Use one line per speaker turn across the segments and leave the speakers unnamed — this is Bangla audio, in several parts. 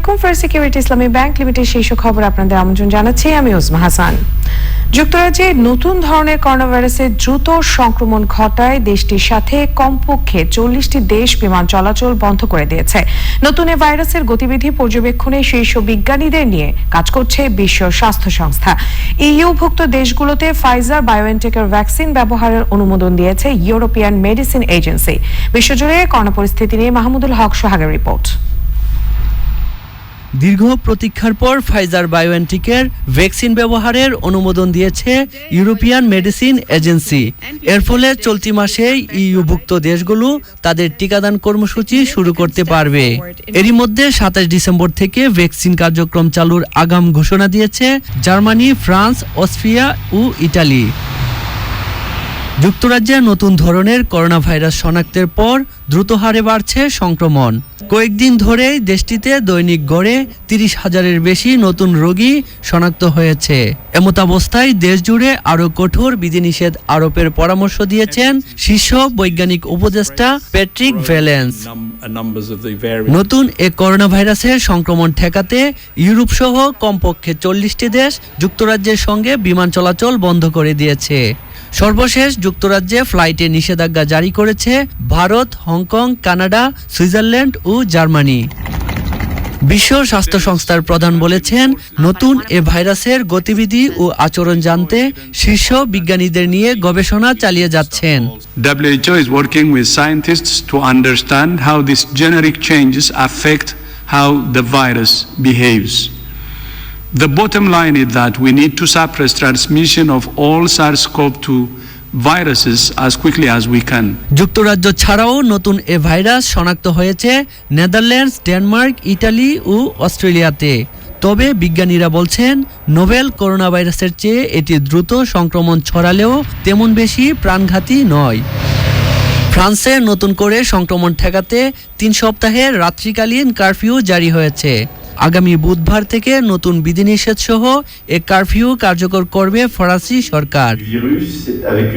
আলাইকুম। ফার্স্ট সিকিউরিটি ইসলামী ব্যাংক লিমিটেড শীর্ষ খবর আপনাদের আমন্ত্রণ জানাচ্ছি আমি উজমা হাসান। যুক্তরাজ্যে নতুন ধরনের করোনা ভাইরাসের দ্রুত সংক্রমণ ঘটায় দেশটির সাথে কমপক্ষে 40টি দেশ বিমান চলাচল বন্ধ করে দিয়েছে। নতুন এই ভাইরাসের গতিবিধি পর্যবেক্ষণে শীর্ষ বিজ্ঞানীদের নিয়ে কাজ করছে বিশ্ব স্বাস্থ্য সংস্থা। ইইউভুক্ত দেশগুলোতে ফাইজার বায়োএনটেকের ভ্যাকসিন ব্যবহারের অনুমোদন দিয়েছে ইউরোপিয়ান মেডিসিন এজেন্সি। বিশ্বজুড়ে করোনা পরিস্থিতি নিয়ে মাহমুদুল হক সোহাগের রিপোর্ট।
দীর্ঘ প্রতীক্ষার পর ফাইজার বায়োএনটেকের ভ্যাকসিন ব্যবহারের অনুমোদন দিয়েছে ইউরোপিয়ান মেডিসিন এজেন্সি। এর ফলে চলতি মাসে ইইউভুক্ত দেশগুলো তাদের টিকাদান কর্মসূচি শুরু করতে পারবে। এরই মধ্যে 27 ডিসেম্বর থেকে ভ্যাকসিন কার্যক্রম চালুর আগাম ঘোষণা দিয়েছে জার্মানি, ফ্রান্স, অস্ট্রিয়া ও ইটালি। যুক্তরাজ্যে নতুন ধরনের করোনা ভাইরাস শনাক্তের পর দ্রুত হারে বাড়ছে সংক্রমণ। কয়েকদিন ধরেই দেশটিতে দৈনিক গড়ে 30,000-এর বেশি নতুন রোগী শনাক্ত হয়েছে। এমতাবস্থায় দেশজুড়ে আরও কঠোর বিধিনিষেধ আরোপের পরামর্শ দিয়েছেন শীর্ষ বৈজ্ঞানিক উপদেষ্টা প্যাট্রিক ভ্যালেন্স। নতুন এ করোনা ভাইরাসের সংক্রমণ ঠেকাতে ইউরোপ সহ কমপক্ষে 40টি দেশ যুক্তরাজ্যের সঙ্গে বিমান চলাচল বন্ধ করে দিয়েছে। সর্বশেষ যুক্তরাজ্যে ফ্লাইটে নিষেধাজ্ঞা জারি করেছে ভারত, হংকং, কানাডা, সুইজারল্যান্ড ও জার্মানি। বিশ্ব স্বাস্থ্য সংস্থার প্রধান বলেছেন, নতুন এ ভাইরাসের গতিবিধি ও আচরণ জানতে শীর্ষ বিজ্ঞানীদের নিয়ে গবেষণা চালিয়ে যাচ্ছেন।
WHO is working with scientists to understand how these generic changes affect how the virus behaves. The bottom line is that we need to suppress transmission of all SARS-CoV-2 viruses as quickly as we can.
যুক্তরাজ্য ছাড়াও নতুন এ ভাইরাস শনাক্ত হয়েছে নেদারল্যান্ডস, ডেনমার্ক, ইটালি ও অস্ট্রেলিয়াতে। তবে বিজ্ঞানীরা বলছেন, নোভেল করোনা ভাইরাসের চেয়ে এটি দ্রুত সংক্রমণ ছড়ালেও তেমন বেশি প্রাণঘাতী নয়। ফ্রান্সে নতুন করে সংক্রমণ ঠেকাতে 3 সপ্তাহের রাত্রিকালীন কারফিউ জারি হয়েছে। আগামী বুধবার থেকে নতুন বিধিনিষেধ সহ এ কারফিউ কার্যকর করবে ফরাসি সরকার।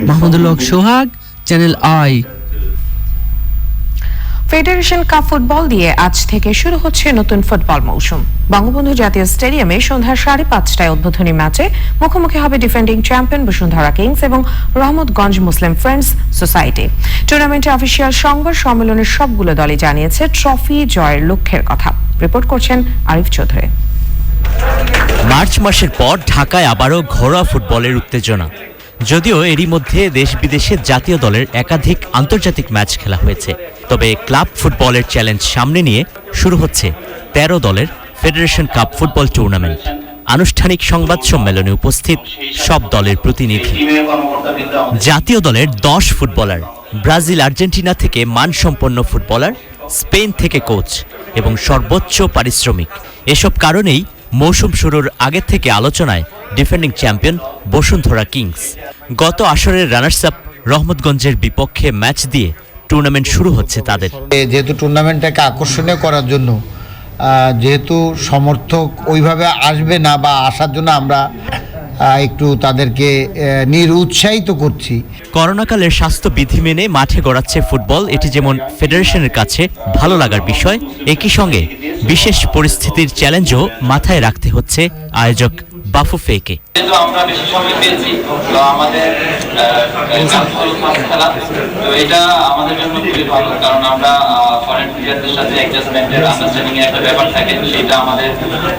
Mahmudul Haque Sohag, channel I.
Federation cup football দিয়ে আজ থেকে শুরু হচ্ছে নতুন ফুটবল মৌসুম। বঙ্গবন্ধু জাতীয় স্টেডিয়ামে সন্ধ্যা 5:30টায় উদ্বোধনী ম্যাচে মুখোমুখি হবে ডিফেন্ডিং চ্যাম্পিয়ন বসুন্ধরা কিংস এবং রহমতগঞ্জ মুসলিম ফ্রেন্ডস সোসাইটি। টুর্নামেন্টের অফিসিয়াল সংবাদ সম্মেলনের সবগুলো দলই জানিয়েছে ট্রফি জয়ের লক্ষ্যের কথা। রিপোর্ট করছেন আরিফ চৌধুরী।
মার্চ মাসের পর ঢাকায় আবারও ঘরোয়া ফুটবলের উত্তেজনা। যদিও এরই মধ্যে দেশ বিদেশে জাতীয় দলের একাধিক আন্তর্জাতিক ম্যাচ খেলা হয়েছে, তবে ক্লাব ফুটবলের চ্যালেঞ্জ সামনে নিয়ে শুরু হচ্ছে 13 দলের ফেডারেশন কাপ ফুটবল টুর্নামেন্ট। আনুষ্ঠানিক সংবাদ সম্মেলনে উপস্থিত সব দলের প্রতিনিধি। জাতীয় দলের 10 ফুটবলার, ব্রাজিল, আর্জেন্টিনা থেকে মানসম্পন্ন ফুটবলার, স্পেন থেকে কোচ এবং সর্বোচ্চ পারিশ্রমিক। এসব কারণেই মৌসুম শুরুর আগে থেকে আলোচনায় ডিফেন্ডিং চ্যাম্পিয়ন বসুন্ধরা কিংস। গত আসরের রানার্স আপ রহমতগঞ্জের বিপক্ষে ম্যাচ দিয়ে টুর্নামেন্ট শুরু হচ্ছে তাদের।
যেহেতু টুর্নামেন্টটাকে আকর্ষণীয় করার জন্য, যেহেতু সমর্থক ওইভাবে আসবে না বা আসার জন্য আমরা একটু তাদেরকে নিরুৎসাহিত করছি।
করোনাকালের স্বাস্থ্য বিধি মেনে মাঠে গড়াচ্ছে ফুটবল, এটি যেমন ফেডারেশনের কাছে ভালো লাগার বিষয়, একই সঙ্গে বিশেষ পরিস্থিতির চ্যালেঞ্জও মাথায় রাখতে হচ্ছে আয়োজক বাফুফেকে।
আমরা বেশি সময় পেয়েছি, তো আমাদের এটা আমাদের জন্য খুবই ভালো, কারণ আমরা ফরেন প্লেয়ারদের সাথে অ্যাডজাস্টমেন্টের আন্ডারস্ট্যান্ডিং এর একটা ব্যাপার থাকে, সেটা আমাদের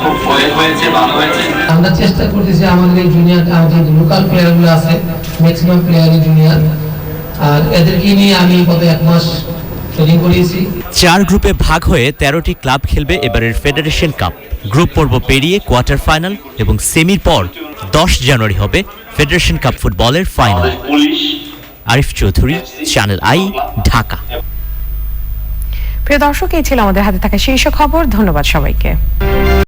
খুব হয়েছে, ভালো হয়েছে।
আমরা চেষ্টা করতেছি আমাদের জুনিয়র যে লোকাল প্লেয়ারগুলো আছে, ম্যাক্সিমাম প্লেয়ারই জুনিয়র, আর এদেরকে নিয়ে আমি গত 1 মাস ট্রেনিং করিয়েছি।
4 গ্রুপে ভাগ হয়ে 13টি ক্লাব খেলবে এবারের ফেডারেশন কাপ। গ্রুপ পর্ব পেরিয়ে কোয়ার্টার ফাইনাল এবং সেমির পর 10 জানুয়ারি হবে ফেডারেশন কাপ ফুটবলের final. Arif Chowdhury, channel I, Dhaka.
প্রিয় দর্শক, এই ছিল আমাদের হাতে থাকা শীর্ষ খবর। ধন্যবাদ সবাইকে।